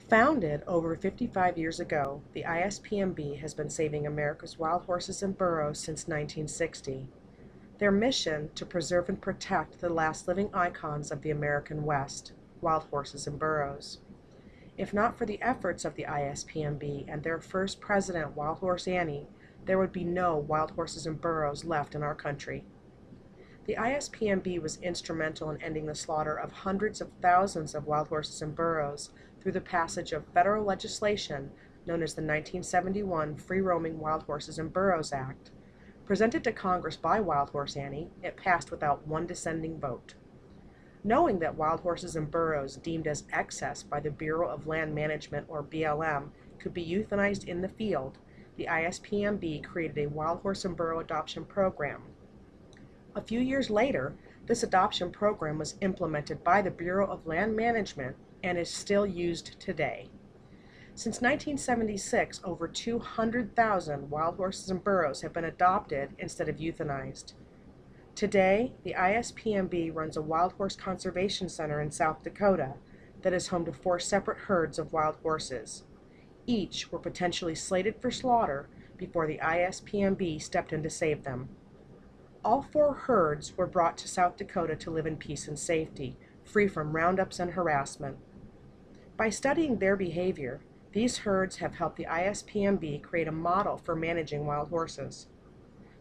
Founded over 55 years ago, the ISPMB has been saving America's wild horses and burros since 1960. Their mission to preserve and protect the last living icons of the American West, wild horses and burros. If not for the efforts of the ISPMB and their first president, Wild Horse Annie, there would be no wild horses and burros left in our country. The ISPMB was instrumental in ending the slaughter of hundreds of thousands of wild horses and burros through the passage of federal legislation known as the 1971 Free-Roaming Wild Horses and Burros Act. Presented to Congress by Wild Horse Annie, it passed without one dissenting vote. Knowing that wild horses and burros deemed as excess by the Bureau of Land Management, or BLM, could be euthanized in the field, the ISPMB created a wild horse and burro adoption program. A few years later, this adoption program was implemented by the Bureau of Land Management and is still used today. Since 1976, over 200,000 wild horses and burros have been adopted instead of euthanized. Today, the ISPMB runs a wild horse conservation center in South Dakota that is home to 4 separate herds of wild horses. Each were potentially slated for slaughter before the ISPMB stepped in to save them. All 4 herds were brought to South Dakota to live in peace and safety, free from roundups and harassment. By studying their behavior, these herds have helped the ISPMB create a model for managing wild horses.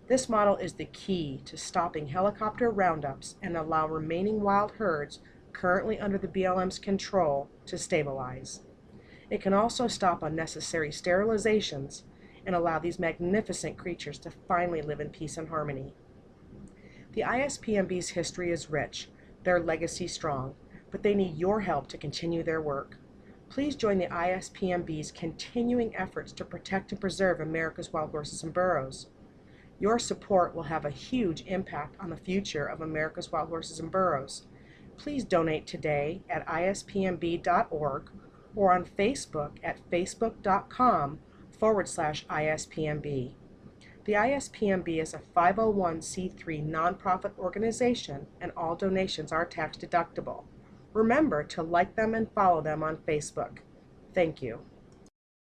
This model is the key to stopping helicopter roundups and allow remaining wild herds currently under the BLM's control to stabilize. It can also stop unnecessary sterilizations and allow these magnificent creatures to finally live in peace and harmony. The ISPMB's history is rich, their legacy strong, but they need your help to continue their work. Please join the ISPMB's continuing efforts to protect and preserve America's wild horses and burros. Your support will have a huge impact on the future of America's wild horses and burros. Please donate today at ispmb.org or on Facebook at facebook.com/ISPMB. The ISPMB is a 501c3 nonprofit organization, and all donations are tax deductible. Remember to like them and follow them on Facebook. Thank you.